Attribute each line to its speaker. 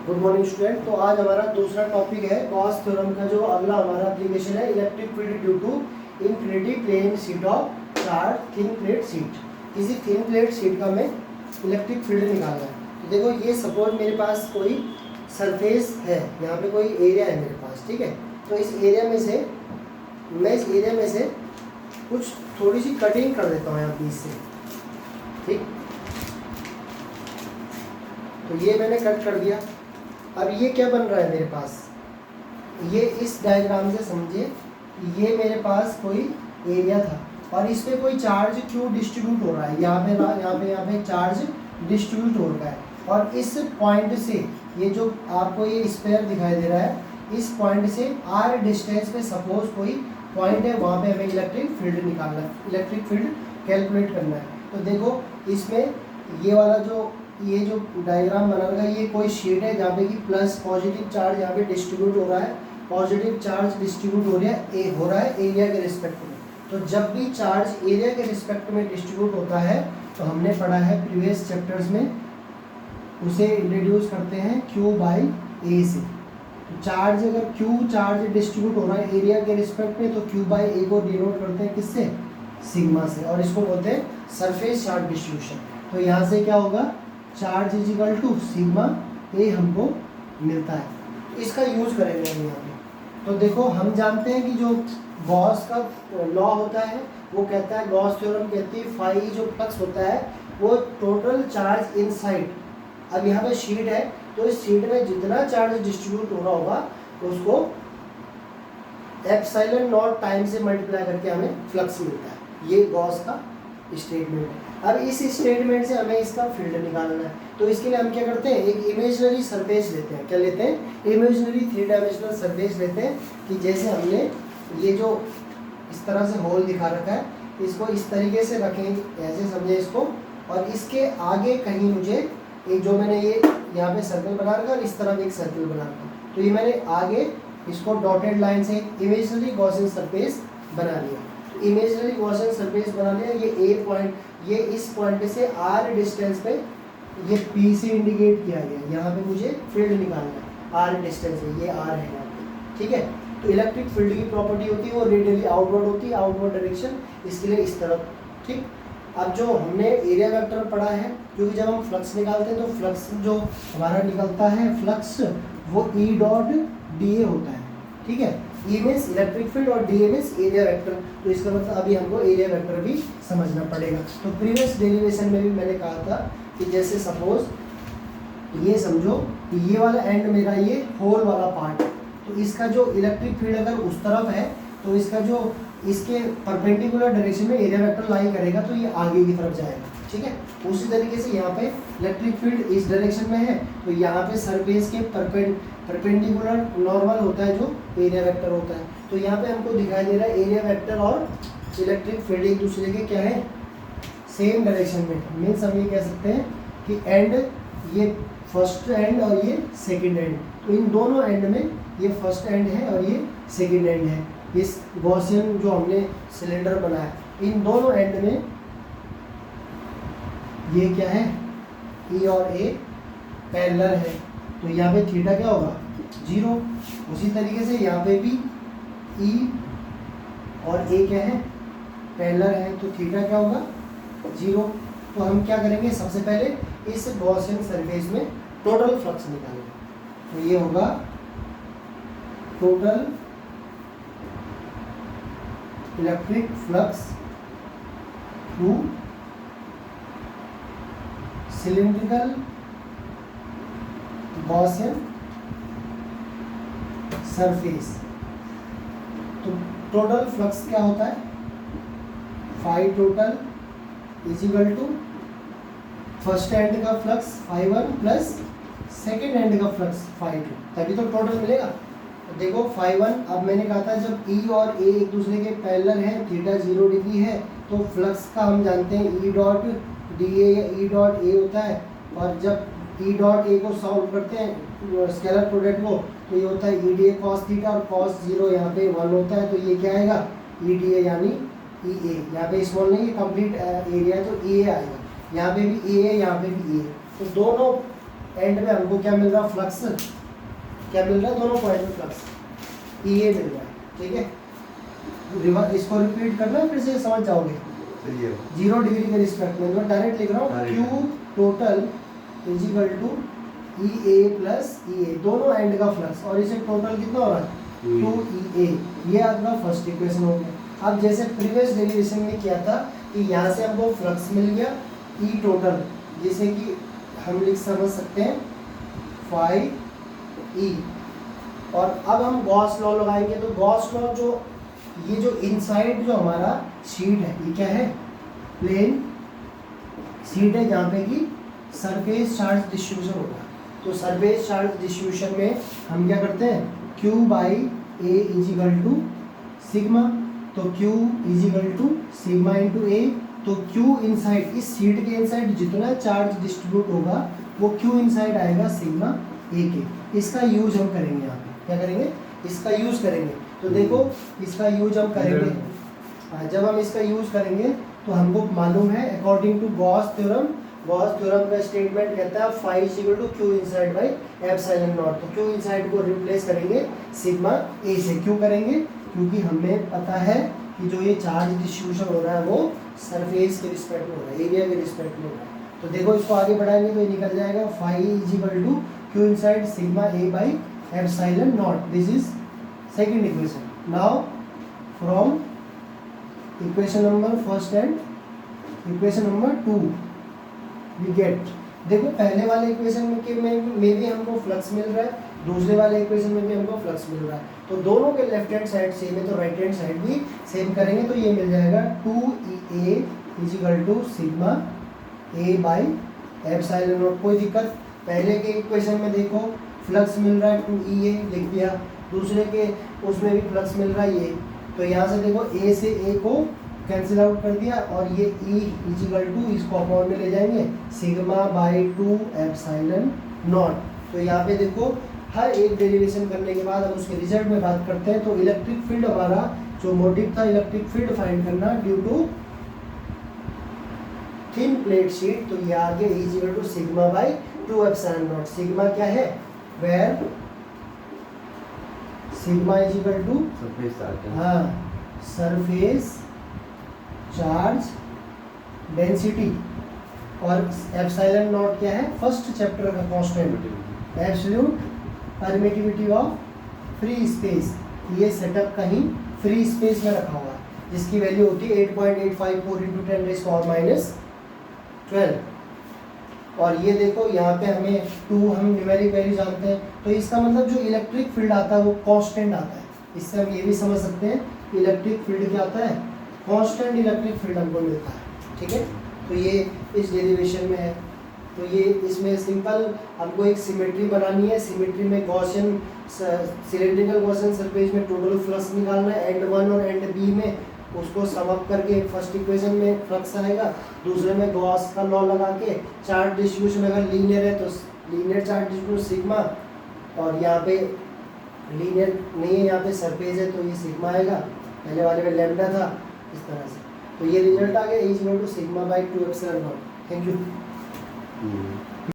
Speaker 1: Good morning student. तो आज हमारा दूसरा टॉपिक है गॉस थ्योरम का। जो अगला हमारा एप्लीकेशन है electric field due to infinity plane sheet of charge thin plate sheet. किसी थिन प्लेट शीट का हमें इलेक्ट्रिक फील्ड निकालना है। तो देखो ये सपोज मेरे पास कोई सरफेस है, यहाँ पे कोई एरिया है मेरे पास, ठीक है। तो इस एरिया में से मैं इस एरिया में से कुछ थोड़ी सी कटिंग कर देता हूँ यहाँ बीच से, ठीक। तो ये मैंने कट कर दिया। अब ये क्या बन रहा है मेरे पास, ये इस डायग्राम से समझिए, ये मेरे पास कोई एरिया था और इस पे कोई चार्ज क्यों डिस्ट्रीब्यूट हो रहा है, यहाँ पे चार्ज डिस्ट्रीब्यूट हो रहा है। और इस पॉइंट से ये जो आपको ये स्फीयर दिखाई दे रहा है, इस पॉइंट से r डिस्टेंस पे सपोज कोई पॉइंट है, वहाँ पे हमें इलेक्ट्रिक फील्ड निकालना है, इलेक्ट्रिक फील्ड कैलकुलेट करना है। तो देखो इसमें ये वाला जो ये जो डायग्राम बना रखा है, ये कोई शीट है जहाँ पे कि प्लस पॉजिटिव चार्ज यहाँ पे डिस्ट्रीब्यूट हो रहा है, पॉजिटिव चार्ज डिस्ट्रीब्यूट हो रहा है एरिया के रिस्पेक्ट में। तो जब भी चार्ज एरिया के रिस्पेक्ट में डिस्ट्रीब्यूट होता है, तो हमने पढ़ा है प्रीवियस चैप्टर्स में, उसे इंट्रोड्यूस करते हैं Q बाई ए से। तो चार्ज अगर Q चार्ज डिस्ट्रीब्यूट हो रहा है एरिया के रिस्पेक्ट में, तो Q बाई ए को डिनोट करते हैं किससे, सिग्मा से, और इसको बोलते हैं सरफेस चार्ज डिस्ट्रीब्यूशन। तो यहाँ से क्या होगा, charge is equal to sigma A हमको मिलता है। तो इसका यूज करेंगे हम यहाँ पे। तो देखो हम जानते हैं कि जो गॉस का लॉ होता है वो कहता है, गॉस थ्योरम कहती है फाई जो फ्लक्स होता है वो टोटल चार्ज इनसाइड। अब यहाँ पे शीट है, तो इस शीट में जितना चार्ज डिस्ट्रीब्यूट हो रहा होगा उसको एप्सिलॉन नॉट टाइम से मल्टीप्लाई करके हमें फ्लक्स मिलता है। ये गॉस का स्टेटमेंट है। अब इस स्टेटमेंट से हमें इसका फील्ड निकालना है। तो इसके लिए हम क्या करते हैं, एक इमेजिनरी सरफेस लेते हैं। क्या लेते हैं, इमेजिनरी 3 डायमेंशनल सरफेस लेते हैं। कि जैसे हमने ये जो इस तरह से होल दिखा रखा है, इसको इस तरीके से रखें, ऐसे समझे इसको, और इसके आगे कहीं मुझे एक जो मैंने ये यहाँ पे सर्कल बना रखा और इस तरफ एक सर्कल बना रखा, तो ये मैंने आगे इसको डॉटेड लाइन से इमेजिनरी गॉसियन सरफेस बना लिया। इमेजिनरी गॉसियन सरफेस बना लिया। ये ए पॉइंट, ये इस पॉइंट से r डिस्टेंस पे ये P से इंडिकेट किया गया। यहाँ पे मुझे फील्ड निकालना है, r डिस्टेंस है, ये r है यहाँ पे, ठीक है। तो इलेक्ट्रिक फील्ड की प्रॉपर्टी होती है वो रेडियली आउटवर्ड होती है, आउटवर्ड डायरेक्शन, इसके लिए इस तरफ, ठीक। अब जो हमने एरिया वेक्टर पढ़ा है, क्योंकि जब हम फ्लक्स निकालते हैं तो फ्लक्स जो हमारा निकलता है फ्लक्स वो E डॉट dA होता है, ठीक है। E मीन्स इलेक्ट्रिक फील्ड और dA मीन्स एरिया वेक्टर। तो इसका मतलब अभी हमको एरिया वेक्टर भी समझना पड़ेगा। तो प्रीवियस डेरिवेशन में भी मैंने कहा था कि जैसे सपोज ये समझो कि ये वाला एंड मेरा ये होल वाला पार्ट है, तो इसका जो इलेक्ट्रिक फील्ड अगर उस तरफ है, तो इसका जो इसके परपेंडिकुलर डायरेक्शन में एरिया वेक्टर लाई करेगा, तो ये आगे की तरफ जाएगा, ठीक है। उसी तरीके से यहाँ पे इलेक्ट्रिक फील्ड इस डायरेक्शन में है, तो यहाँ पे सरफेस के परपेंडिकुलर नॉर्मल होता है जो एरिया वेक्टर होता है। तो यहाँ पे हमको दिखाई दे रहा है एरिया वेक्टर और इलेक्ट्रिक फील्ड एक दूसरे के क्या है, सेम डायरेक्शन में। मीन्स हम ये कह सकते हैं कि एंड, ये फर्स्ट एंड और ये सेकेंड एंड, तो इन दोनों एंड में ये फर्स्ट एंड है और ये सेकेंड एंड है। इस गॉसियन जो हमने सिलेंडर बनाया, इन दोनों एंड में ये क्या है, E और A पैरेलल है, तो यहाँ पे थीटा क्या होगा, 0। उसी तरीके से यहाँ पे भी E और A क्या है, पैरेलल है, तो थीटा क्या होगा, 0। तो हम क्या करेंगे, सबसे पहले इस गॉसियन सरफेस में टोटल फ्लक्स निकालेंगे। तो ये होगा total electric flux through cylindrical Gaussian surface. तो टोटल फ्लक्स क्या होता है, phi total is equal to first end का फ्लक्स φ1 प्लस सेकेंड एंड का फ्लक्स φ2, तभी तो टोटल मिलेगा। तो देखो φ1, अब मैंने कहा था जब E और A एक दूसरे के पैरेलल हैं, थीटा 0 डिग्री है, तो फ्लक्स का हम जानते हैं E डॉट dA या E डॉट A होता है। और जब E डॉट A को सॉल्व करते हैं स्केलर प्रोडक्ट को, तो ये होता है EDA cos थीटा, और cos 0 यहाँ पे 1 होता है, तो ये क्या आएगा, EDA यानी EA। यहाँ पे स्मॉल नहीं, कंप्लीट एरिया है तो EA आएगा। यहाँ पे भी EA, यहाँ पे भी EA। तो दोनों एंड में हमको क्या मिल रहा, फ्लक्स क्या मिल रहा है, दोनों पॉइंट में फ्लक्स ये मिल रहा है। ठीक है, इसको रिपीट करना फिर से समझ जाओगे। 0 डिग्री के रिस्पेक्ट में मैं डायरेक्ट लिख रहा हूँ, Q total is equal to EA plus EA, दोनों एंड का फ्लक्स, और इसे टोटल कितना हो रहा है 2EA। ये आपका फर्स्ट इक्वेशन हो गया। अब जैसे प्रीवियस डेरिवेशन में किया था कि यहाँ से हमको फ्लक्स मिल गया E टोटल, जैसे कि हम समझ सकते हैं 5E, और अब हम गॉस लॉ लगाएंगे। तो गॉस लॉ जो ये जो इनसाइड जो हमारा शीट है, ये क्या है, प्लेन शीट है जहाँ पे कि सरफेस चार्ज डिस्ट्रीब्यूशन होगा। तो सरफेस चार्ज डिस्ट्रीब्यूशन में हम क्या करते हैं, Q by A is equal to sigma, तो Q is equal to sigma into A. तो Q इनसाइड, इस शीट के इनसाइड जितना चार्ज डिस्ट्रीब्यूट होगा वो Q इनसाइड आएगा सिग्मा ए के। इसका यूज हम करेंगे यहाँ पे, क्या करेंगे, इसका यूज करेंगे। तो देखो इसका यूज हम करेंगे, जब हम इसका यूज करेंगे तो हमको मालूम है according to Gauss theorem, Gauss theorem का स्टेटमेंट कहता है phi is equal to Q inside by epsilon naught. तो क्यू इनसाइड को रिप्लेस करेंगे सिग्मा ए से। क्यों करेंगे, क्योंकि हमें पता है कि जो ये चार्ज डिस्ट्रीब्यूशन हो रहा है वो सरफेस के रिस्पेक्ट में हो रहा है, एरिया के रिस्पेक्ट में हो रहा है। तो देखो इसको आगे बढ़ाएंगे तो ये निकल जाएगा phi is equal to Q inside sigma A by epsilon naught. This is second equation. Now from equation number first and equation number 2 we get, देखो पहले वाले इक्वेशन में भी हमको फ्लक्स मिल रहा है, दूसरे वाले इक्वेशन में भी हमको फ्लक्स मिल रहा है। तो दोनों के लेफ्ट हैंड साइड सेम है, तो राइट हैंड साइड भी सेम करेंगे। तो ये मिल जाएगा 2EA is equal to sigma A by epsilon naught. कोई दिक्कत, पहले के इक्वेशन में देखो फ्लक्स मिल रहा है 2EA लिख दिया, दूसरे के उसमें भी फ्लक्स मिल रहा है ये। तो यहाँ से देखो ए से ए को कैंसिल आउट कर दिया, और ये E इज इक्वल टू इसको अपॉन में ले जाएंगे सिग्मा बाई 2 एप्सिलॉन नॉट। तो यहाँ पे देखो हर एक डेरिवेशन करने के बाद हम उसके रिजल्ट में बात करते हैं। तो इलेक्ट्रिक फील्ड हमारा जो मोटिव था इलेक्ट्रिक फील्ड फाइंड करना due to thin plate sheet, तो ये आ गया is equal to sigma by 2 epsilon naught. Sigma क्या है, where sigma is equal to surface charge density, और एप्सिलॉन नॉट क्या है, फर्स्ट चैप्टर का constant absolute permittivity of free space. ये सेटअप कहीं फ्री स्पेस में रखा हुआ है जिसकी वैल्यू होती है 8.854 इंटू 10⁻12। और ये देखो यहाँ पे हमें 2 हम न्यूमेरिक वैल्यू जानते हैं, तो इसका मतलब जो इलेक्ट्रिक फील्ड आता है वो कांस्टेंट आता है। इससे हम ये भी समझ सकते हैं इलेक्ट्रिक फील्ड क्या आता है, कांस्टेंट इलेक्ट्रिक फील्ड हमको मिलता है। ठीक है, तो ये इस डेरिवेशन में है। तो ये इसमें सिंपल हमको एक सिमेट्री बनानी है। सिमेट्री में गॉसियन सिलेंड्रिकल गॉसियन सरफेस में टोटल फ्लक्स निकालना है, एंड 1 और एंड बी में उसको सम अप करके फर्स्ट इक्वेशन में फ्लक्स आएगा, दूसरे में गॉस का लॉ लगा के चार्ज डिस्ट्रीब्यूशन अगर लीनियर है तो लीनियर चार्ज डिस्ट्रीब्यूशन सिग्मा, और यहाँ पे लीनियर नहीं है, यहाँ पे सरफेस है तो ये सिग्मा आएगा, पहले वाले में लैम्डा था, इस तरह से। तो ये रिजल्ट आ गया is equal to sigma by 2 epsilon naught. Thank you.